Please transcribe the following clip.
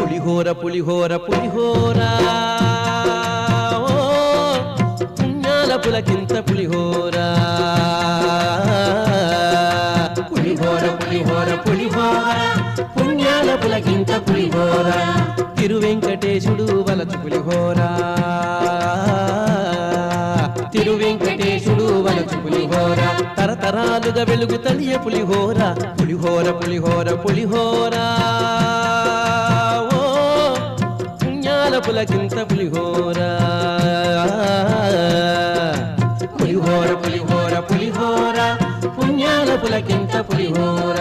పులిహోర పులిహోర పులిహోర ఓ పుణ్యాల పులకింత పులిహోర పులిహోర పులిహోర పులిహోర పుణ్యాల పులకింత పులిహోర తిరువెంకటేశుడు వలచు పులిహోర తిరువెంకటేశుడు వలచు పులిహోర తరతరాలుగా వెలుగు తడియ పులిహోర పులిహోర పులిహోర పులిహోర ఓ పుణ్యాల పులకింత పులిహోర పులిహోర పులిహోర పులిహోర పుణ్యాల పులకింత పులిహోర